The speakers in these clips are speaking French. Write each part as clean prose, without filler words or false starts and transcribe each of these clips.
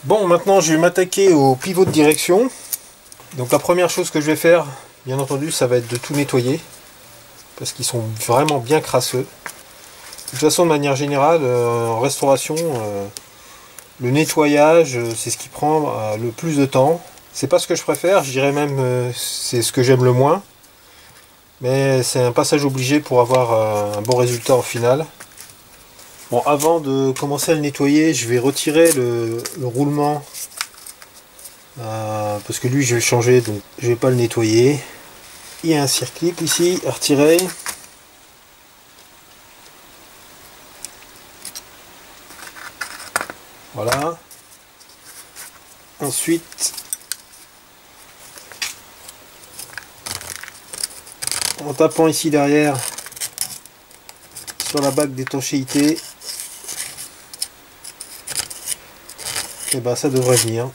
Bon, maintenant je vais m'attaquer au pivot de direction. Donc la première chose que je vais faire, bien entendu, ça va être de tout nettoyer. Parce qu'ils sont vraiment bien crasseux. De toute façon, de manière générale, en restauration, le nettoyage, c'est ce qui prend le plus de temps. C'est pas ce que je préfère, je dirais même c'est ce que j'aime le moins. Mais c'est un passage obligé pour avoir un bon résultat en finale. Bon, avant de commencer à le nettoyer, je vais retirer le roulement. Parce que lui, je vais le changer, donc je vais pas le nettoyer. Il y a un circlip ici à retirer. Voilà. Ensuite, en tapant ici derrière sur la bague d'étanchéité, et ben ça devrait venir.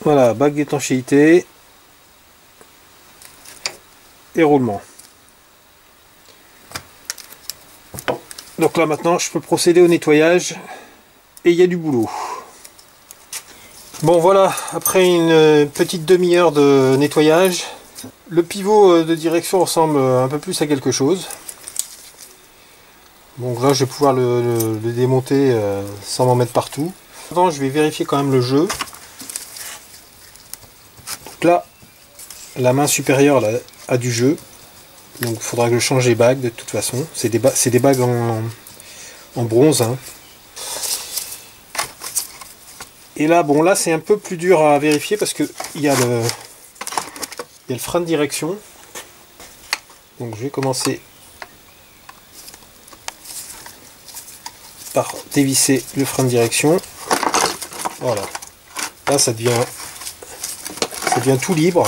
Voilà, bague d'étanchéité et roulement. Donc là maintenant je peux procéder au nettoyage et il y a du boulot. Bon voilà, après une petite demi-heure de nettoyage, le pivot de direction ressemble un peu plus à quelque chose. Donc là je vais pouvoir le démonter sans m'en mettre partout. Maintenant je vais vérifier quand même le jeu. Donc là, la main supérieure là, a du jeu. Donc il faudra que je change les bagues de toute façon. C'est des bagues en bronze. Hein. Et là, bon là c'est un peu plus dur à vérifier parce que il y a le frein de direction. Donc je vais commencer par dévisser le frein de direction. Voilà. Là ça devient tout libre.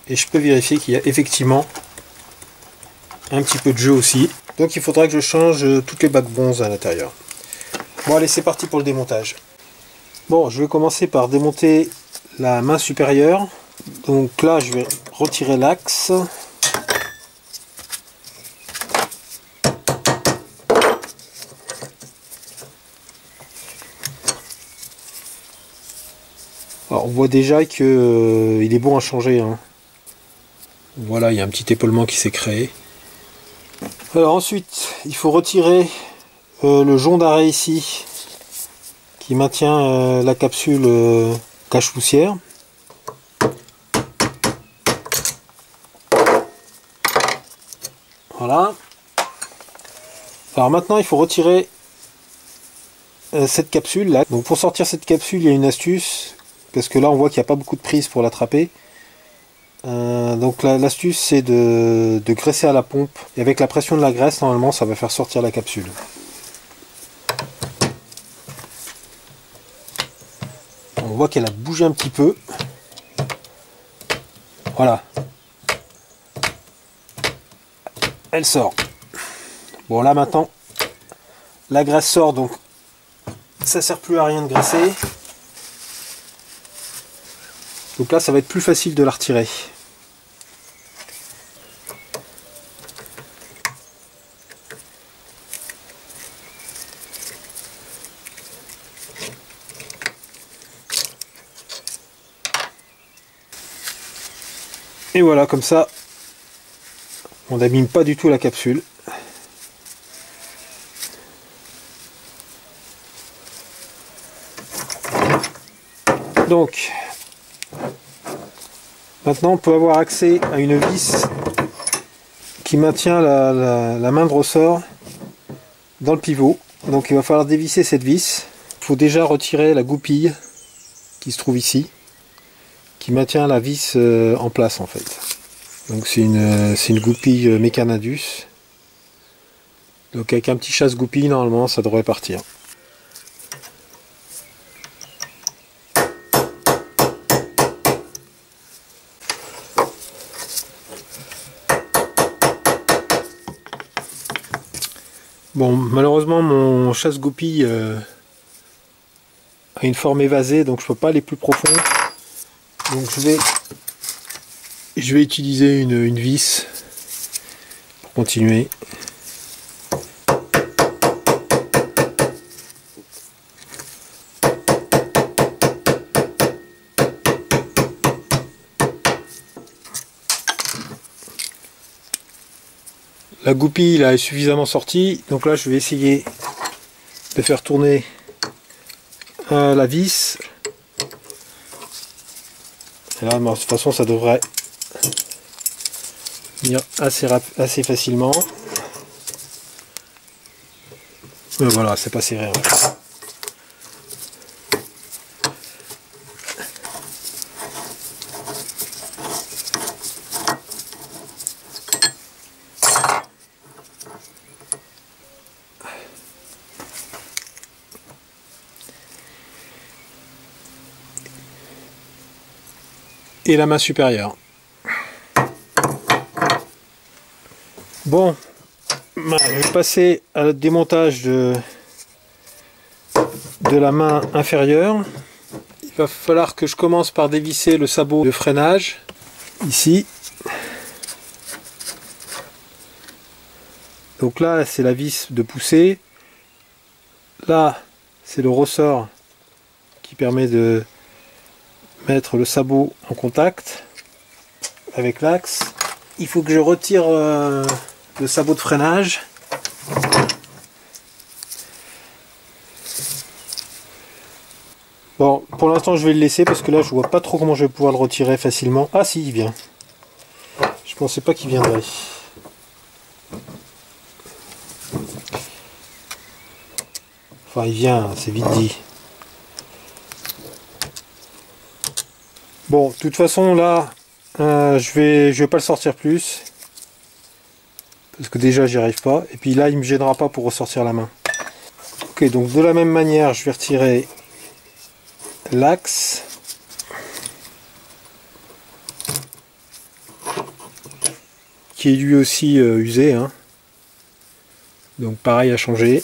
Et je peux vérifier qu'il y a effectivement un petit peu de jeu aussi. Donc il faudra que je change toutes les bagues bronze à l'intérieur. Bon allez, c'est parti pour le démontage. Bon, je vais commencer par démonter la main supérieure. Donc là, je vais retirer l'axe. Alors, on voit déjà que il est bon à changer. Hein. Voilà, il y a un petit épaulement qui s'est créé. Alors ensuite, il faut retirer le jonc d'arrêt ici qui maintient la capsule cache-poussière. Voilà. Alors maintenant, il faut retirer cette capsule là. Donc pour sortir cette capsule, il y a une astuce parce que là, on voit qu'il n'y a pas beaucoup de prise pour l'attraper. Donc l'astuce c'est de graisser à la pompe et avec la pression de la graisse normalement ça va faire sortir la capsule. On voit qu'elle a bougé un petit peu. Voilà. Elle sort. Bon là maintenant la graisse sort donc ça sert plus à rien de graisser. Donc là ça va être plus facile de la retirer. Et voilà, comme ça, on n'abîme pas du tout la capsule. Donc, maintenant on peut avoir accès à une vis qui maintient la main de ressort dans le pivot. Donc il va falloir dévisser cette vis. Il faut déjà retirer la goupille qui se trouve ici, qui maintient la vis en place en fait. Donc c'est une goupille Mecanadus. Donc avec un petit chasse-goupille, normalement ça devrait partir. Bon, malheureusement mon chasse-goupille a une forme évasée, donc je peux pas aller plus profond. Donc je vais utiliser une vis pour continuer. La goupille là est suffisamment sortie, donc là je vais essayer de faire tourner la vis. Et là, de toute façon, ça devrait venir assez facilement. Mais voilà, c'est pas serré. Ouais. Et la main supérieure. Bon, je vais passer à le démontage de la main inférieure. Il va falloir que je commence par dévisser le sabot de freinage, ici. Donc là, c'est la vis de poussée. Là, c'est le ressort qui permet de mettre le sabot en contact avec l'axe. Il faut que je retire le sabot de freinage. Bon, pour l'instant je vais le laisser parce que là je vois pas trop comment je vais pouvoir le retirer facilement. Ah si, il vient. Je pensais pas qu'il viendrait. Enfin il vient, c'est vite dit. Bon, de toute façon là, je vais pas le sortir plus. Parce que déjà j'y arrive pas. Et puis là il me gênera pas pour ressortir la main. Ok, donc de la même manière je vais retirer l'axe. Qui est lui aussi usé. Hein. Donc pareil à changer.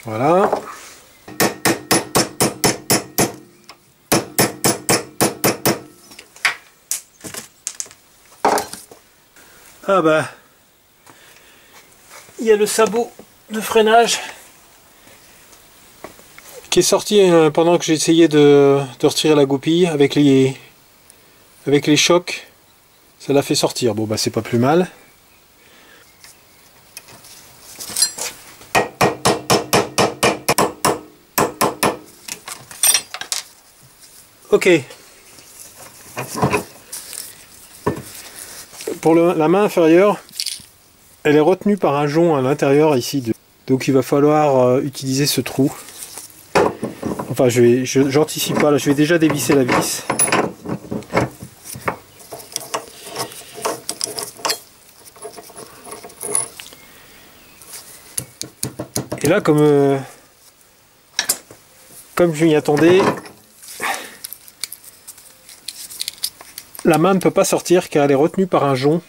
Voilà. Ah bah, il y a le sabot de freinage qui est sorti pendant que j'ai essayé de retirer la goupille avec les chocs. Ça l'a fait sortir. Bon bah c'est pas plus mal. Ok. Pour la main inférieure, elle est retenue par un jonc à l'intérieur ici. Donc il va falloir utiliser ce trou. Enfin, j'anticipe pas, là, je vais déjà dévisser la vis. Et là, comme je m'y attendais, la main ne peut pas sortir car elle est retenue par un jonc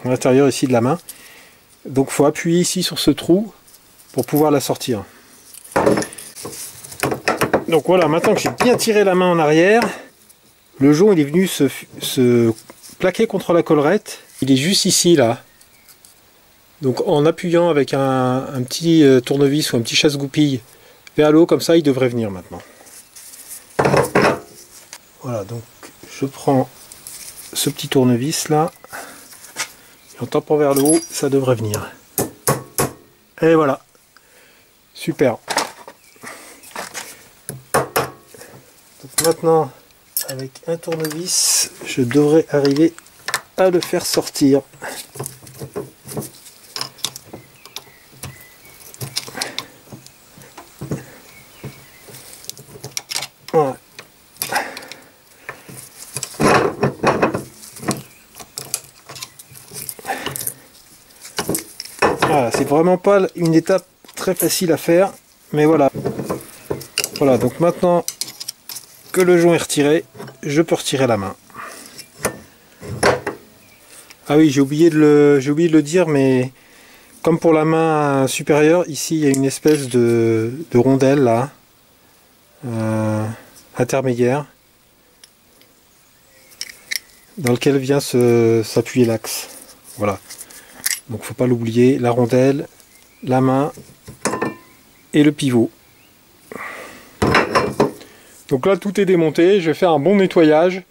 à l'intérieur ici de la main. Donc il faut appuyer ici sur ce trou pour pouvoir la sortir. Donc voilà, maintenant que j'ai bien tiré la main en arrière, le jonc il est venu se plaquer contre la collerette. Il est juste ici là. Donc en appuyant avec un petit tournevis ou un petit chasse-goupille vers le haut comme ça, il devrait venir maintenant. Voilà, donc je prends ce petit tournevis là, et en tapant vers le haut, ça devrait venir. Et voilà, super. Donc maintenant, avec un tournevis, je devrais arriver à le faire sortir. Voilà. Voilà, c'est vraiment pas une étape très facile à faire, mais voilà. Voilà, donc maintenant que le joint est retiré, je peux retirer la main. Ah oui, j'ai oublié de le dire, mais comme pour la main supérieure, ici il y a une espèce de rondelle là, intermédiaire, dans lequel vient s'appuyer l'axe. Voilà. Donc faut pas l'oublier, la rondelle, la main et le pivot. Donc là tout est démonté, je vais faire un bon nettoyage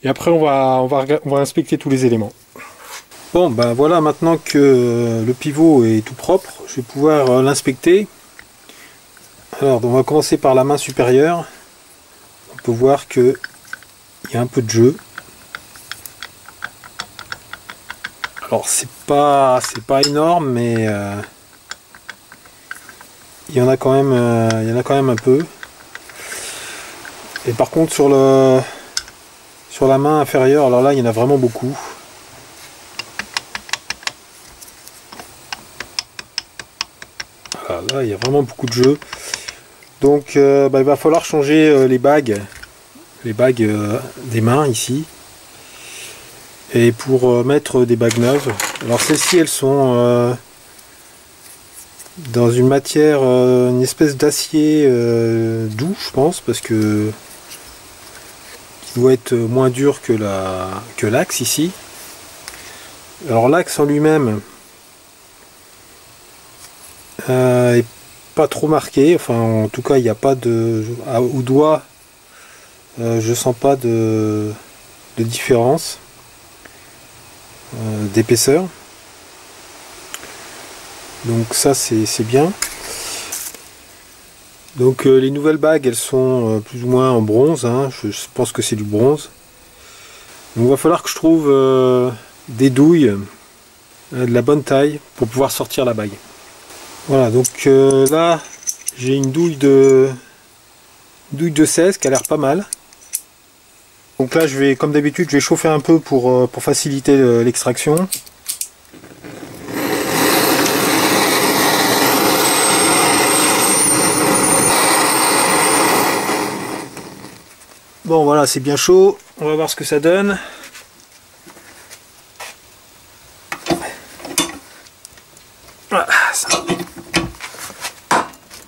et après on va inspecter tous les éléments. Bon ben voilà, maintenant que le pivot est tout propre, je vais pouvoir l'inspecter. Alors on va commencer par la main supérieure. On peut voir que il y a un peu de jeu. Alors c'est pas énorme, mais il y en a quand même un peu. Et par contre sur la main inférieure, alors là il y en a vraiment beaucoup. Voilà, là il y a vraiment beaucoup de jeu. Donc il va falloir changer les bagues des mains ici. Et pour mettre des bagues neuves, alors celles-ci elles sont dans une matière, une espèce d'acier doux je pense, parce que il doit être moins dur que l'axe ici. Alors l'axe en lui-même est pas trop marqué, enfin en tout cas il n'y a pas de, au doigt je sens pas de différence d'épaisseur, donc ça c'est bien. Donc les nouvelles bagues elles sont plus ou moins en bronze, hein. Je pense que c'est du bronze. Donc il va falloir que je trouve des douilles de la bonne taille pour pouvoir sortir la bague. Voilà, donc là j'ai une douille de 16 qui a l'air pas mal. Donc là je vais, comme d'habitude, je vais chauffer un peu pour faciliter l'extraction. Bon voilà, c'est bien chaud, on va voir ce que ça donne. Voilà, ça.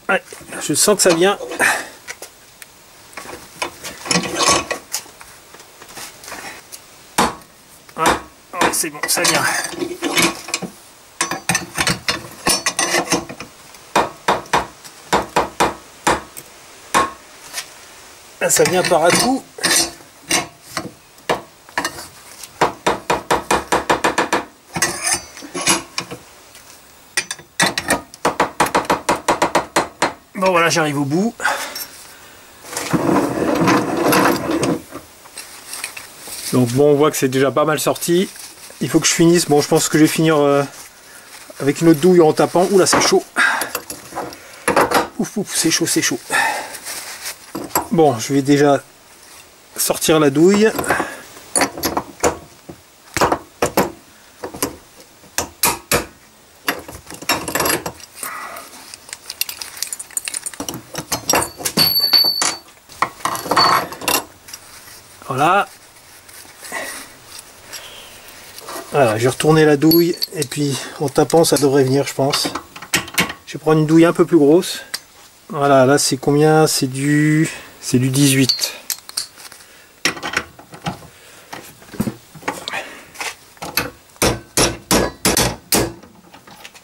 Ouais, je sens que ça vient. Ouais, c'est bon, ça vient. Là, ça vient par à coup. Bon voilà, j'arrive au bout. Donc bon, on voit que c'est déjà pas mal sorti. Il faut que je finisse. Bon, je pense que je vais finir avec une autre douille en tapant. Oula, c'est chaud. Ouf, ouf, c'est chaud, c'est chaud. Bon, je vais déjà sortir la douille. Voilà. Voilà, je vais retourner la douille et puis en tapant ça devrait venir, je pense. Je vais prendre une douille un peu plus grosse. Voilà, là c'est combien? C'est du 18.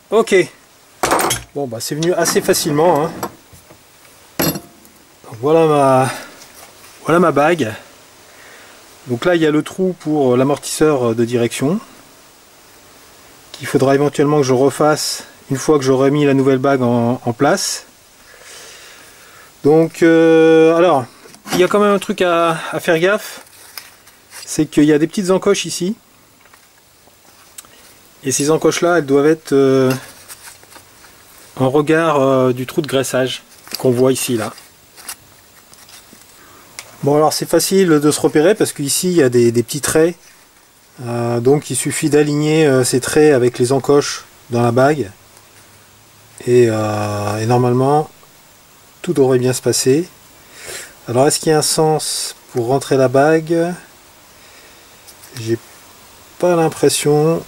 Ok. Bon bah c'est venu assez facilement, hein. Donc, voilà ma bague. Donc là il y a le trou pour l'amortisseur de direction, qu'il faudra éventuellement que je refasse une fois que j'aurai mis la nouvelle bague en place. Donc alors il y a quand même un truc à faire gaffe, c'est qu'il y a des petites encoches ici, et ces encoches là elles doivent être en regard du trou de graissage qu'on voit ici là. Bon alors c'est facile de se repérer parce qu'ici il y a des petits traits, donc il suffit d'aligner ces traits avec les encoches dans la bague et normalement tout devrait bien se passer. Alors est-ce qu'il y a un sens pour rentrer la bague? J'ai pas l'impression.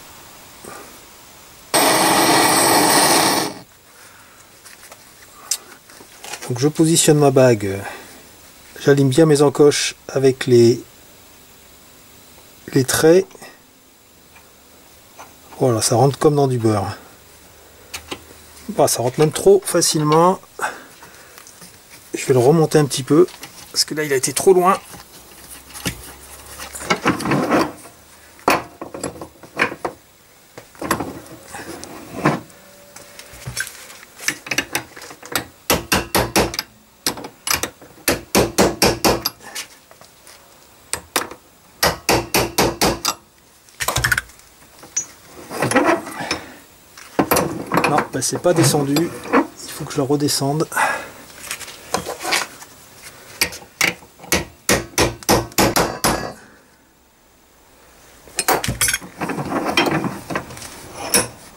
Donc je positionne ma bague, j'aligne bien mes encoches avec les traits. Voilà, ça rentre comme dans du beurre. Bah, ça rentre même trop facilement. Je vais le remonter un petit peu parce que là il a été trop loin. Non, bah, c'est pas descendu. Il faut que je le redescende.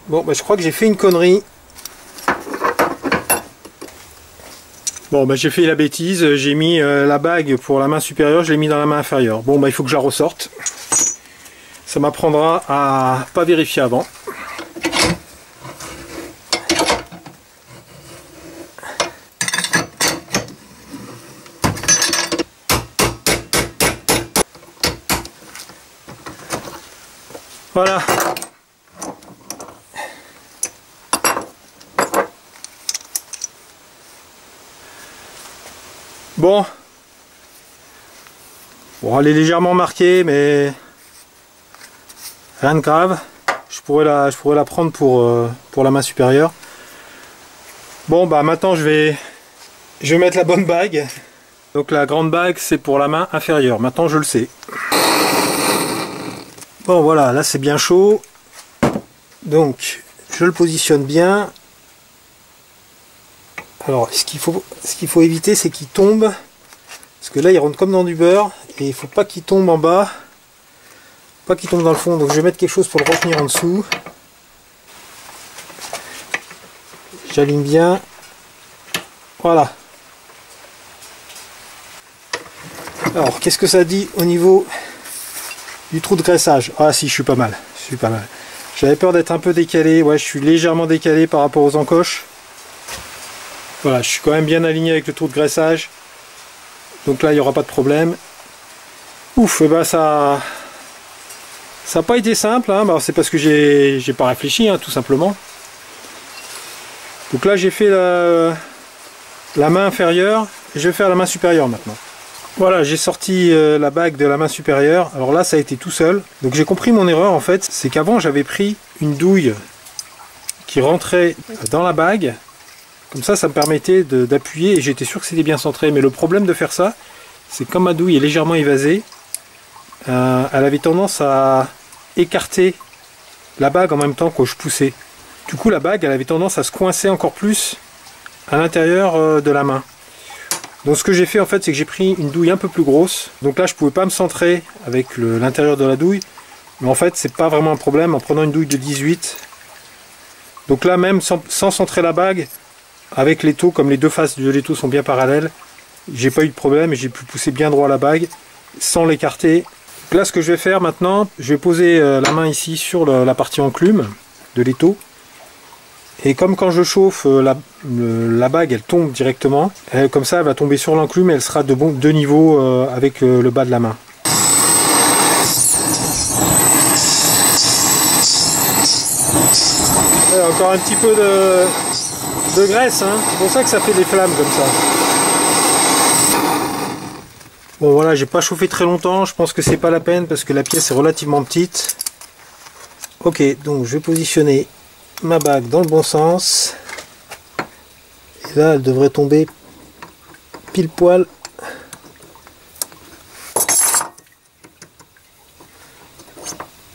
Bon, bah, je crois que j'ai fait une connerie. Bon, bah, j'ai fait la bêtise. J'ai mis la bague pour la main supérieure, je l'ai mis dans la main inférieure. Bon, bah, il faut que je la ressorte. Ça m'apprendra à pas vérifier avant. Voilà. Bon, elle est légèrement marquée, mais rien de grave. Je pourrais la prendre pour la main supérieure. Bon, bah maintenant je vais mettre la bonne bague. Donc la grande bague c'est pour la main inférieure. Maintenant je le sais. Bon voilà, là c'est bien chaud. Donc je le positionne bien. Alors ce qu'il faut éviter c'est qu'il tombe. Parce que là il rentre comme dans du beurre. Et il faut pas qu'il tombe en bas. Pas qu'il tombe dans le fond. Donc je vais mettre quelque chose pour le retenir en dessous. J'aligne bien. Voilà. Alors qu'est-ce que ça dit au niveau du trou de graissage? Ah si, je suis pas mal. J'avais peur d'être un peu décalé. Ouais, je suis légèrement décalé par rapport aux encoches. Voilà, je suis quand même bien aligné avec le trou de graissage. Donc là, il n'y aura pas de problème. Ouf, et ben ça n'a pas été simple. Hein. C'est parce que j'ai pas réfléchi, hein, tout simplement. Donc là, j'ai fait la main inférieure. Et je vais faire la main supérieure maintenant. Voilà, j'ai sorti la bague de la main supérieure. Alors là, ça a été tout seul. Donc j'ai compris mon erreur en fait. C'est qu'avant, j'avais pris une douille qui rentrait dans la bague. Comme ça me permettait d'appuyer et j'étais sûr que c'était bien centré. Mais le problème de faire ça, c'est que comme ma douille est légèrement évasée, elle avait tendance à écarter la bague en même temps que je poussais. Du coup, la bague, elle avait tendance à se coincer encore plus à l'intérieur de la main. Donc ce que j'ai fait en fait, c'est que j'ai pris une douille un peu plus grosse. Donc là, je pouvais pas me centrer avec l'intérieur de la douille. Mais en fait, c'est pas vraiment un problème en prenant une douille de 18. Donc là, même sans centrer la bague, avec l'étau, comme les deux faces de l'étau sont bien parallèles, j'ai pas eu de problème et j'ai pu pousser bien droit la bague sans l'écarter. Là, ce que je vais faire maintenant, je vais poser la main ici sur la partie enclume de l'étau. Et comme quand je chauffe, la bague elle tombe directement, comme ça elle va tomber sur l'enclume et elle sera de deux niveaux avec le bas de la main. Et encore un petit peu de graisse, hein. C'est pour ça que ça fait des flammes comme ça. Bon voilà, j'ai pas chauffé très longtemps, je pense que c'est pas la peine parce que la pièce est relativement petite. Ok, donc je vais positionner ma bague dans le bon sens et là elle devrait tomber pile poil.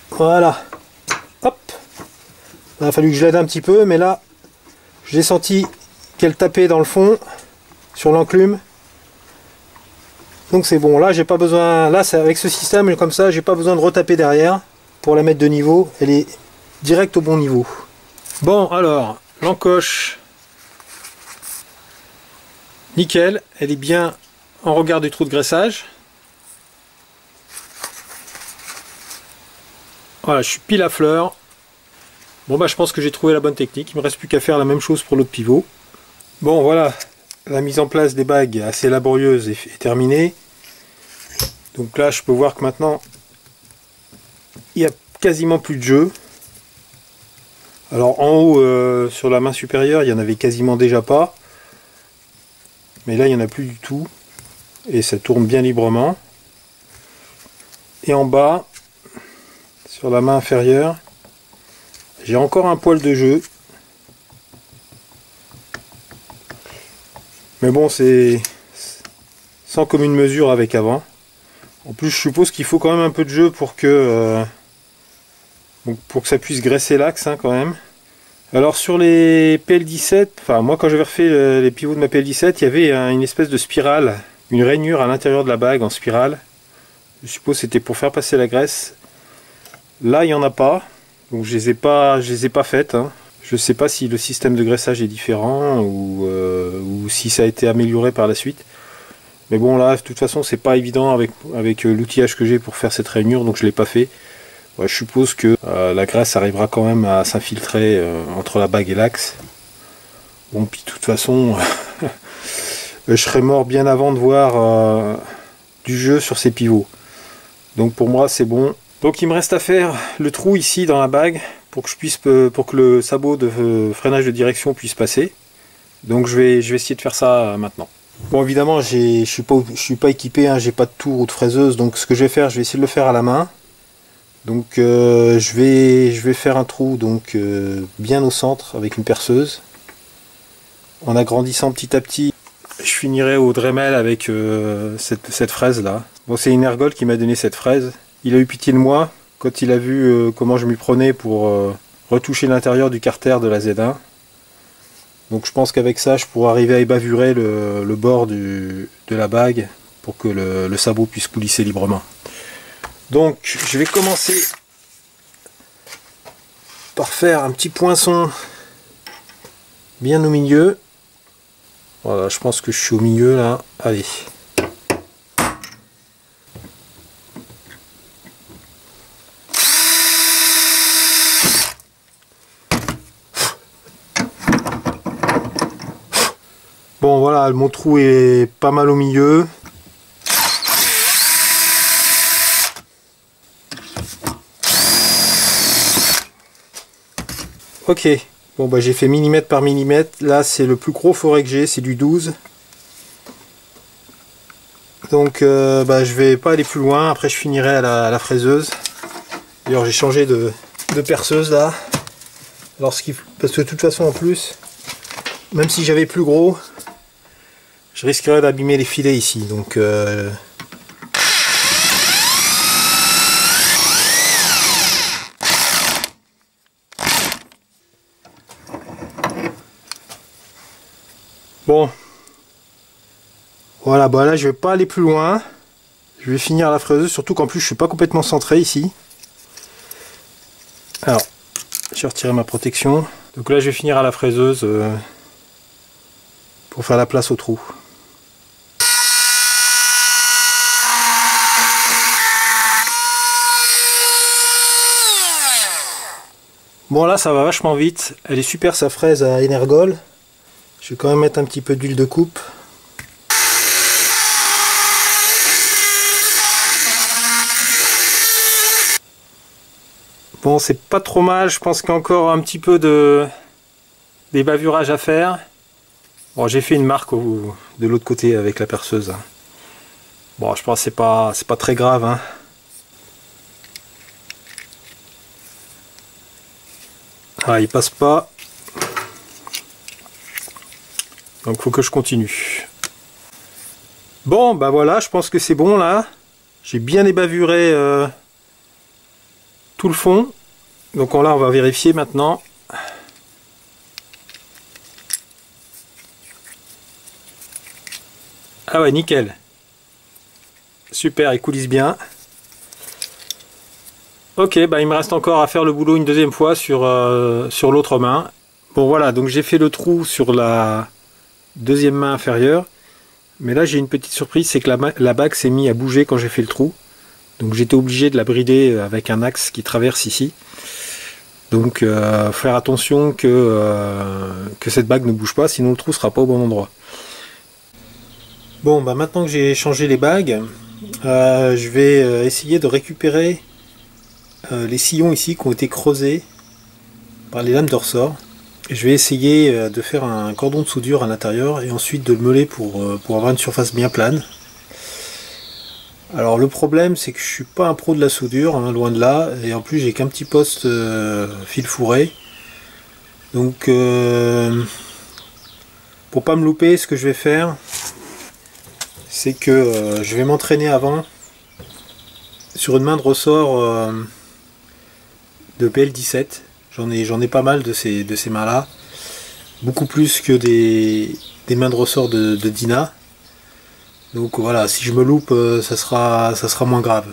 Voilà, hop, il a fallu que je l'aide un petit peu, mais là j'ai senti qu'elle tapait dans le fond sur l'enclume, donc c'est bon. Là j'ai pas besoin, là c'est avec ce système comme ça, j'ai pas besoin de retaper derrière pour la mettre de niveau, elle est direct au bon niveau. Bon, alors, l'encoche Nickel, elle est bien en regard du trou de graissage. Voilà, je suis pile à fleur. Bon bah je pense que j'ai trouvé la bonne technique. Il me reste plus qu'à faire la même chose pour l'autre pivot. Bon voilà, la mise en place des bagues assez laborieuse est terminée. Donc là je peux voir que maintenant il n'y a quasiment plus de jeu. Alors en haut sur la main supérieure il y en avait quasiment déjà pas. Mais là il n'y en a plus du tout. Et ça tourne bien librement. Et en bas, sur la main inférieure, j'ai encore un poil de jeu. Mais bon, c'est sans commune mesure avec avant. En plus, je suppose qu'il faut quand même un peu de jeu pour que ça puisse graisser l'axe hein, quand même. Alors sur les PL17, enfin moi quand j'avais refait les pivots de ma PL17, il y avait une espèce de spirale, une rainure à l'intérieur de la bague en spirale. Je suppose que c'était pour faire passer la graisse. Là il n'y en a pas, donc je les ai pas faites. Hein. Je ne sais pas si le système de graissage est différent ou si ça a été amélioré par la suite. Mais bon là de toute façon c'est pas évident avec l'outillage que j'ai pour faire cette rainure, donc je ne l'ai pas fait. Ouais, je suppose que la graisse arrivera quand même à s'infiltrer entre la bague et l'axe. Bon, puis de toute façon, je serais mort bien avant de voir du jeu sur ces pivots. Donc pour moi, c'est bon. Donc il me reste à faire le trou ici dans la bague pour que le sabot de freinage de direction puisse passer. Donc je vais essayer de faire ça maintenant. Bon, évidemment, je suis pas équipé, hein, j'ai pas de tour ou de fraiseuse. Donc ce que je vais faire, je vais essayer de le faire à la main. Donc je vais faire un trou donc bien au centre avec une perceuse. En agrandissant petit à petit, je finirai au Dremel avec cette fraise là. Bon, c'est une ergole qui m'a donné cette fraise. Il a eu pitié de moi quand il a vu comment je m'y prenais pour retoucher l'intérieur du carter de la Z1. Donc je pense qu'avec ça je pourrai arriver à ébavurer le bord de la bague pour que le sabot puisse coulisser librement. Donc je vais commencer par faire un petit poinçon bien au milieu. Voilà, je pense que je suis au milieu là. Allez. Bon voilà, mon trou est pas mal au milieu. Ok, bon bah j'ai fait millimètre par millimètre, là c'est le plus gros forêt que j'ai, c'est du 12. Donc bah, je vais pas aller plus loin, après je finirai à la fraiseuse. D'ailleurs j'ai changé de perceuse là. Alors, parce que de toute façon en plus, même si j'avais plus gros, je risquerais d'abîmer les filets ici. Donc bon, voilà, bah là je vais pas aller plus loin. Je vais finir la fraiseuse, surtout qu'en plus je suis pas complètement centré ici. Alors, j'ai retiré ma protection. Donc là je vais finir à la fraiseuse pour faire la place au trou. Bon là ça va vachement vite. Elle est super sa fraise à Energol. Je vais quand même mettre un petit peu d'huile de coupe. Bon, c'est pas trop mal, je pense qu'il y a encore un petit peu des bavurages à faire. Bon, j'ai fait une marque de l'autre côté avec la perceuse. Bon, je pense que c'est pas très grave. Hein. Ah, il passe pas. Donc faut que je continue. Bon, bah voilà, je pense que c'est bon là. J'ai bien ébavuré tout le fond. Donc là on va vérifier maintenant. Ah ouais, nickel. Super, il coulisse bien. Ok, bah il me reste encore à faire le boulot une deuxième fois sur l'autre main. Bon voilà, donc j'ai fait le trou sur la deuxième main inférieure. Mais là j'ai une petite surprise, c'est que la bague s'est mise à bouger quand j'ai fait le trou. Donc j'étais obligé de la brider avec un axe qui traverse ici. Donc faire attention que cette bague ne bouge pas, sinon le trou sera pas au bon endroit. Bon, bah maintenant que j'ai changé les bagues, je vais essayer de récupérer les sillons ici qui ont été creusés par les lames de ressort. Je vais essayer de faire un cordon de soudure à l'intérieur et ensuite de le meuler pour avoir une surface bien plane. Alors le problème c'est que je suis pas un pro de la soudure, hein, loin de là, et en plus j'ai qu'un petit poste fil fourré. Donc pour pas me louper, ce que je vais faire, c'est que je vais m'entraîner avant sur une main de ressort de PL17. J'en ai pas mal de ces mains là, beaucoup plus que des mains de ressort de Dyna. Donc voilà, si je me loupe, ça sera moins grave.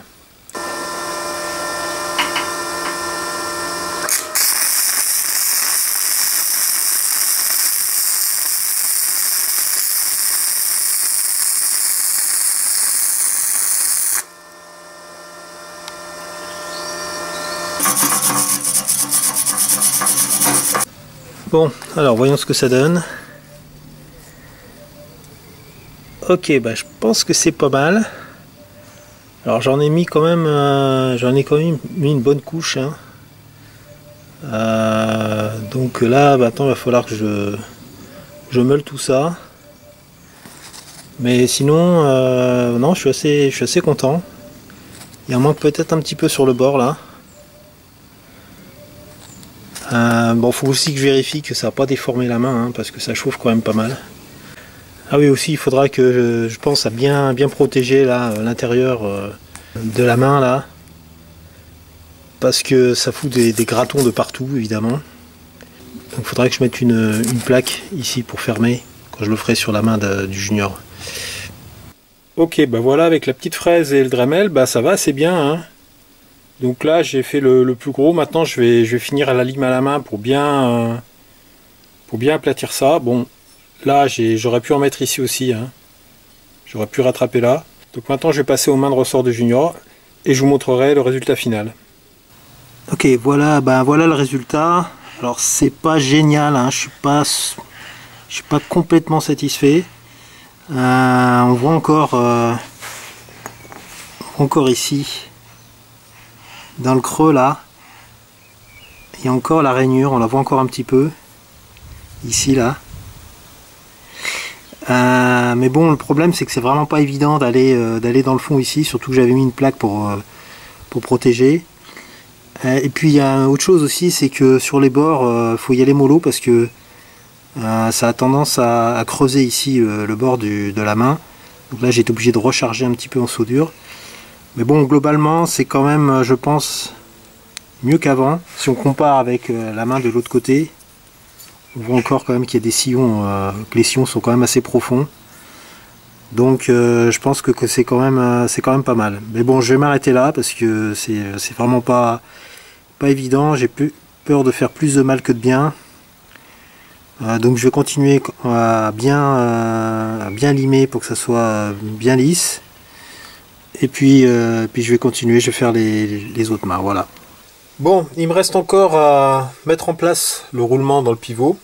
Bon, alors voyons ce que ça donne. Ok, bah je pense que c'est pas mal. Alors j'en ai mis quand même, mis une bonne couche. Hein. Donc là, maintenant il va falloir que je meule tout ça. Mais sinon, non, je suis assez content. Il en manque peut-être un petit peu sur le bord là. Bon, faut aussi que je vérifie que ça n'a pas déformé la main, hein, parce que ça chauffe quand même pas mal. Ah oui, aussi il faudra que je pense à bien protéger là l'intérieur de la main là, parce que ça fout des gratons de partout évidemment. Donc il faudra que je mette une plaque ici pour fermer quand je le ferai sur la main du junior. Ok, bah voilà, avec la petite fraise et le Dremel, bah ça va assez bien. Hein. Donc là j'ai fait le plus gros. Maintenant je vais finir à la lime à la main pour bien aplatir ça. Bon, là j'aurais pu en mettre ici aussi. Hein. J'aurais pu rattraper là. Donc maintenant je vais passer aux mains de ressort de junior et je vous montrerai le résultat final. Ok, voilà, voilà le résultat. Alors c'est pas génial, hein. Je suis pas complètement satisfait. On voit encore ici dans le creux là, il y a encore la rainure, on la voit encore un petit peu ici là. Mais bon, le problème c'est que c'est vraiment pas évident d'aller dans le fond ici, surtout que j'avais mis une plaque pour protéger. Et puis il y a autre chose aussi, c'est que sur les bords, faut y aller mollo parce que ça a tendance à creuser ici le bord de la main. Donc là j'ai été obligé de recharger un petit peu en soudure. Mais bon, globalement c'est quand même, je pense, mieux qu'avant. Si on compare avec la main de l'autre côté, on voit encore quand même qu'il y a des sillons, que les sillons sont quand même assez profonds. Donc je pense que c'est quand même pas mal. Mais bon, je vais m'arrêter là parce que c'est vraiment pas évident. J'ai peur de faire plus de mal que de bien. Donc je vais continuer à bien limer pour que ça soit bien lisse. Et puis je vais continuer, je vais faire les autres mains, voilà. Bon, il me reste encore à mettre en place le roulement dans le pivot.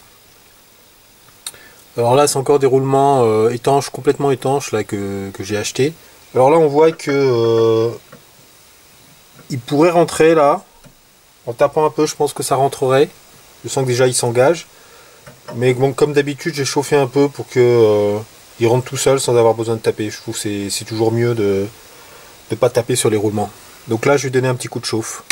Alors là, c'est encore des roulements étanches, complètement étanches là, que j'ai acheté. Alors là, on voit que il pourrait rentrer là. En tapant un peu, je pense que ça rentrerait. Je sens que déjà il s'engage. Mais bon, comme d'habitude, j'ai chauffé un peu pour que il rentre tout seul sans avoir besoin de taper. Je trouve que c'est toujours mieux de ne pas taper sur les roulements. Donc là, je vais donner un petit coup de chauffe.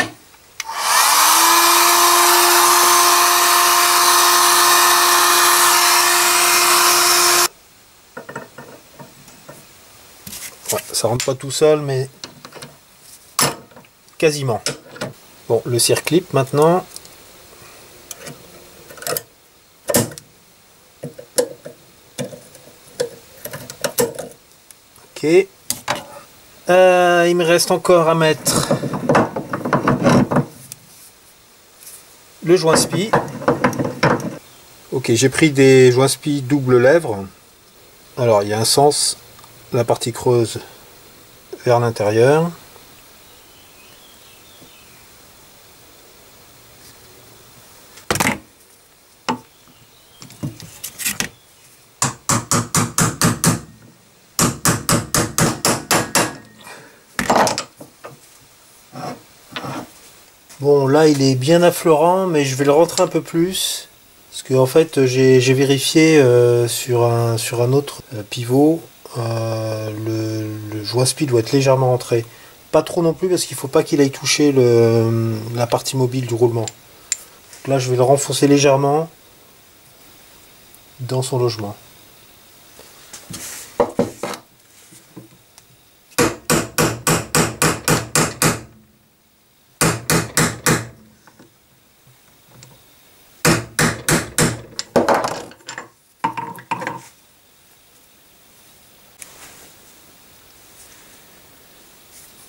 Ouais, ça rentre pas tout seul, mais quasiment. Bon, le circlip maintenant. Ok. Il me reste encore à mettre le joint spi. Ok, j'ai pris des joints spi double lèvre. Alors il y a un sens, la partie creuse vers l'intérieur. Bon, là il est bien affleurant, mais je vais le rentrer un peu plus. Parce que en fait j'ai vérifié sur un autre pivot, le joint-spi doit être légèrement rentré. Pas trop non plus parce qu'il ne faut pas qu'il aille toucher la partie mobile du roulement. Donc là je vais le renfoncer légèrement dans son logement.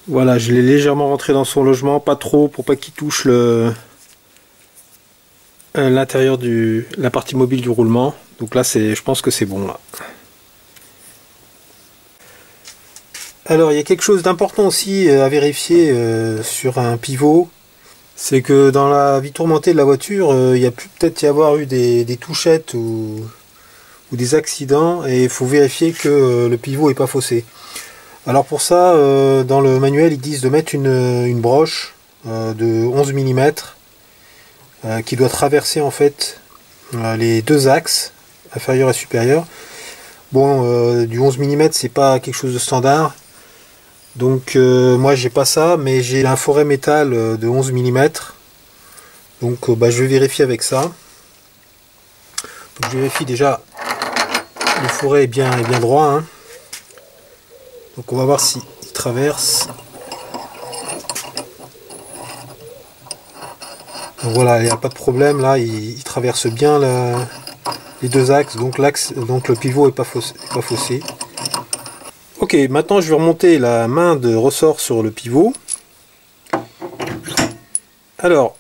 Voilà, je l'ai légèrement rentré dans son logement, pas trop pour pas qu'il touche l'intérieur la partie mobile du roulement. Donc là, je pense que c'est bon là. Alors, il y a quelque chose d'important aussi à vérifier sur un pivot, c'est que dans la vie tourmentée de la voiture, il y a peut-être y avoir eu des touchettes ou des accidents, et il faut vérifier que le pivot n'est pas faussé. Alors pour ça, dans le manuel, ils disent de mettre une broche de 11 mm qui doit traverser en fait les deux axes, inférieur et supérieur. Bon, du 11 mm, c'est pas quelque chose de standard. Donc moi j'ai pas ça, mais j'ai un forêt métal de 11 mm. Donc je vais vérifier avec ça. Donc je vérifie déjà le fourré est bien droit. Hein. Donc on va voir s'il traverse. Donc voilà, il n'y a pas de problème là, il traverse bien les deux axes, donc le pivot n'est pas faussé. Ok, maintenant je vais remonter la main de ressort sur le pivot. Alors,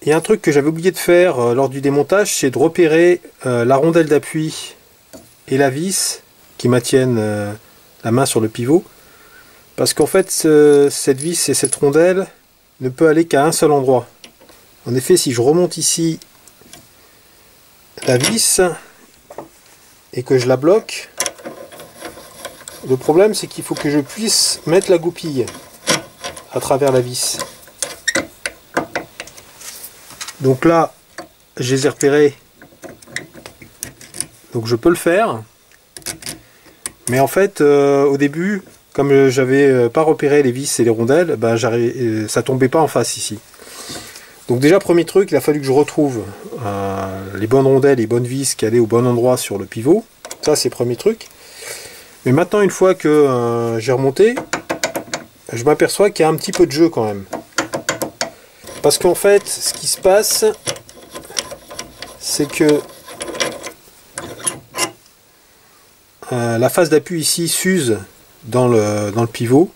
il y a un truc que j'avais oublié de faire lors du démontage, c'est de repérer la rondelle d'appui et la vis qui maintiennent la main sur le pivot, parce qu'en fait cette vis et cette rondelle ne peut aller qu'à un seul endroit. En effet, si je remonte ici la vis et que je la bloque, le problème c'est qu'il faut que je puisse mettre la goupille à travers la vis. Donc là je les ai repérés, donc je peux le faire. Mais en fait, au début, comme j'avais pas repéré les vis et les rondelles, ça tombait pas en face ici. Donc déjà, premier truc, il a fallu que je retrouve les bonnes rondelles et les bonnes vis qui allaient au bon endroit sur le pivot. Ça, c'est le premier truc. Mais maintenant, une fois que j'ai remonté, je m'aperçois qu'il y a un petit peu de jeu quand même. Parce qu'en fait, ce qui se passe, c'est que la phase d'appui ici s'use dans le pivot.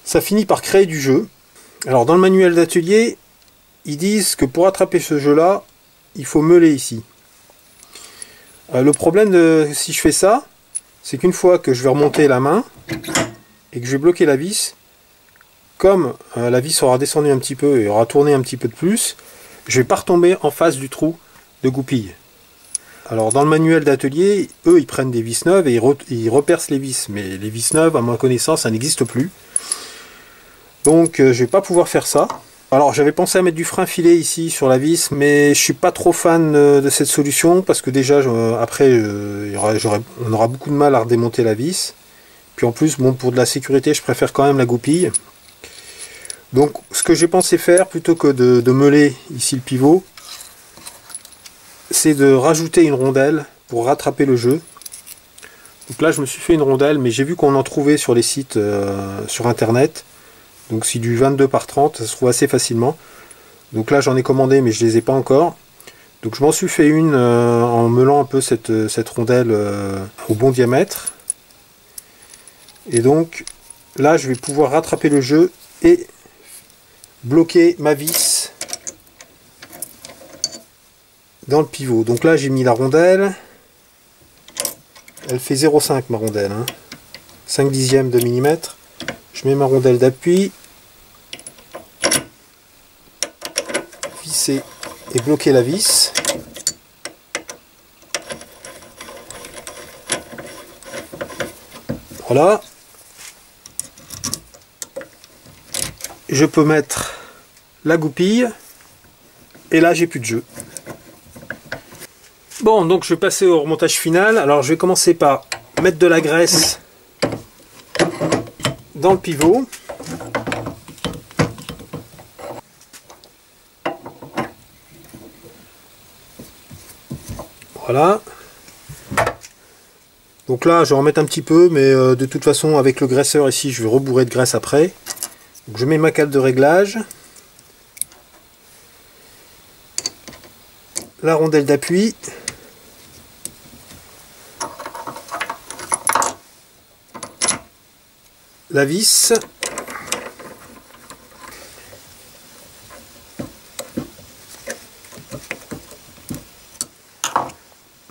Ça finit par créer du jeu. Alors dans le manuel d'atelier, ils disent que pour attraper ce jeu là, il faut meuler ici. Le problème si je fais ça, c'est qu'une fois que je vais remonter la main et que je vais bloquer la vis, comme la vis aura descendu un petit peu et aura tourné un petit peu de plus, je vais pas retomber en face du trou de goupille. Alors dans le manuel d'atelier, eux ils prennent des vis neuves et ils repercent les vis, mais les vis neuves à ma connaissance ça n'existe plus. Donc je vais pas pouvoir faire ça. Alors j'avais pensé à mettre du frein filet ici sur la vis, mais je suis pas trop fan de cette solution parce que déjà après on aura beaucoup de mal à redémonter la vis. Puis en plus bon, pour de la sécurité je préfère quand même la goupille. Donc ce que j'ai pensé faire plutôt que de meuler ici le pivot, c'est de rajouter une rondelle pour rattraper le jeu. Donc là je me suis fait une rondelle, mais j'ai vu qu'on en trouvait sur les sites sur internet. Donc c'est du 22 par 30, ça se trouve assez facilement. Donc là j'en ai commandé mais je les ai pas encore. Donc je m'en suis fait une en meulant un peu cette rondelle au bon diamètre. Et donc là je vais pouvoir rattraper le jeu et bloquer ma vis dans le pivot. Donc là j'ai mis la rondelle. Elle fait 0,5 ma rondelle, hein. 5 dixièmes de millimètre. Je mets ma rondelle d'appui. Visser et bloquer la vis. Voilà. Je peux mettre la goupille. Et là, j'ai plus de jeu. Bon, donc je vais passer au remontage final. Alors, je vais commencer par mettre de la graisse dans le pivot. Voilà. Donc là, je vais en mettre un petit peu, mais de toute façon, avec le graisseur ici, je vais rebourrer de graisse après. Donc je mets ma cale de réglage. La rondelle d'appui. La vis.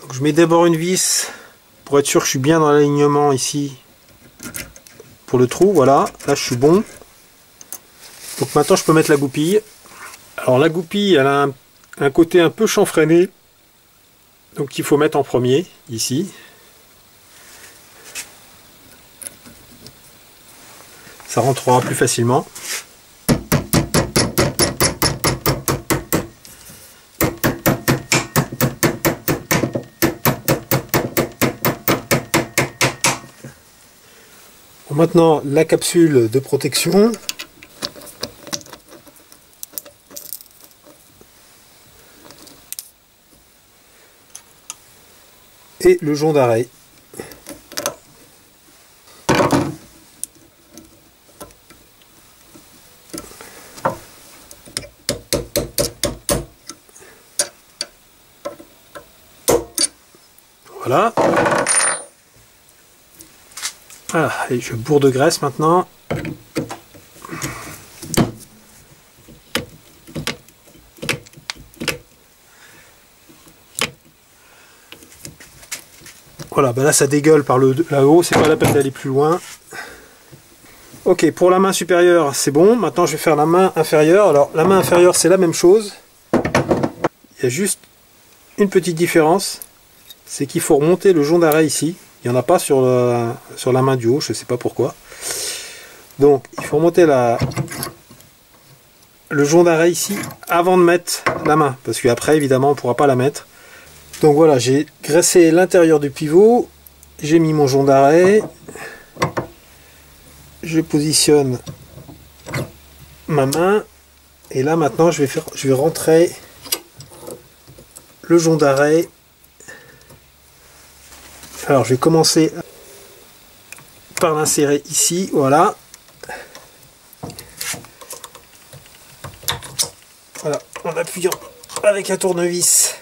Donc je mets d'abord une vis pour être sûr que je suis bien dans l'alignement ici pour le trou. Voilà, là je suis bon. Donc maintenant je peux mettre la goupille. Alors la goupille, elle a un côté un peu chanfreiné, donc il faut mettre en premier ici. Ça rentrera plus facilement. Bon, maintenant la capsule de protection. Et le jonc d'arrêt. Voilà. Voilà, et je bourre de graisse maintenant. Voilà, ben là ça dégueule par là-haut, c'est pas la peine d'aller plus loin. Ok, pour la main supérieure c'est bon, maintenant je vais faire la main inférieure. Alors la main inférieure c'est la même chose. Il y a juste une petite différence, c'est qu'il faut remonter le jonc d'arrêt ici. Il n'y en a pas sur la main du haut, je ne sais pas pourquoi. Donc il faut remonter le jonc d'arrêt ici avant de mettre la main, parce qu'après évidemment on ne pourra pas la mettre. Donc voilà, j'ai graissé l'intérieur du pivot, j'ai mis mon jonc d'arrêt, je positionne ma main, et là maintenant je vais rentrer le jonc d'arrêt. Alors je vais commencer par l'insérer ici, voilà. Voilà, en appuyant avec un tournevis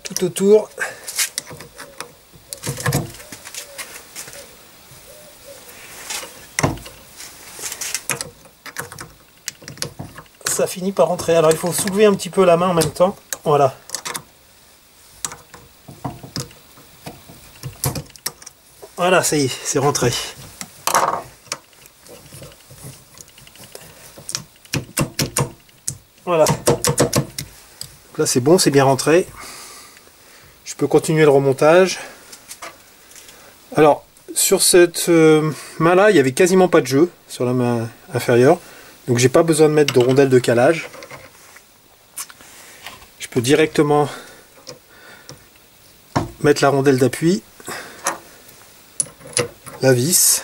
tout autour. Ça finit par rentrer. Alors il faut soulever un petit peu la main en même temps. Voilà. Voilà, ça y est, c'est rentré. Voilà. Donc là c'est bon, c'est bien rentré. Je peux continuer le remontage. Alors, sur cette main-là, il n'y avait quasiment pas de jeu sur la main inférieure. Donc j'ai pas besoin de mettre de rondelle de calage. Je peux directement mettre la rondelle d'appui, la vis.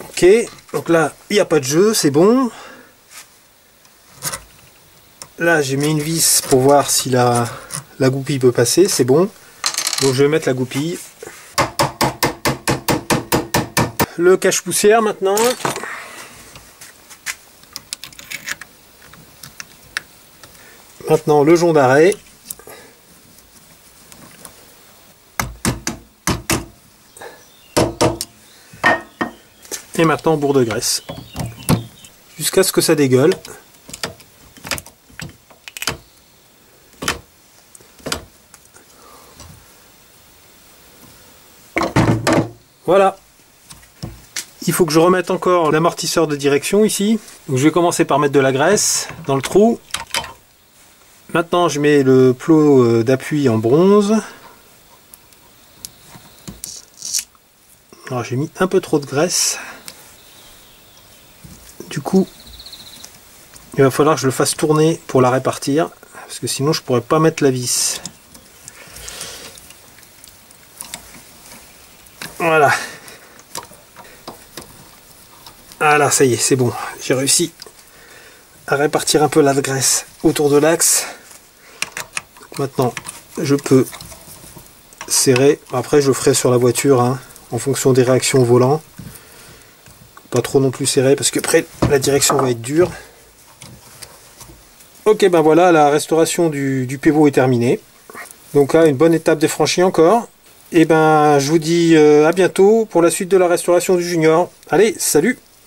Ok, donc là il n'y a pas de jeu, c'est bon. Là j'ai mis une vis pour voir si la goupille peut passer, c'est bon. Donc je vais mettre la goupille. Le cache-poussière maintenant. Maintenant le jonc d'arrêt. Et maintenant bourre de graisse. Jusqu'à ce que ça dégueule. Voilà. Il faut que je remette encore l'amortisseur de direction ici. Donc je vais commencer par mettre de la graisse dans le trou. Maintenant je mets le plot d'appui en bronze. Alors j'ai mis un peu trop de graisse. Du coup, il va falloir que je le fasse tourner pour la répartir. Parce que sinon je pourrais pas mettre la vis. Voilà. Voilà, ça y est, c'est bon. J'ai réussi à répartir un peu la graisse autour de l'axe. Maintenant, je peux serrer. Après, je le ferai sur la voiture, hein, en fonction des réactions au volant. Pas trop non plus serré, parce que après, la direction va être dure. Ok, ben voilà, la restauration du pivot est terminée. Donc là, une bonne étape défranchie encore. Et ben, je vous dis à bientôt pour la suite de la restauration du Junior. Allez, salut!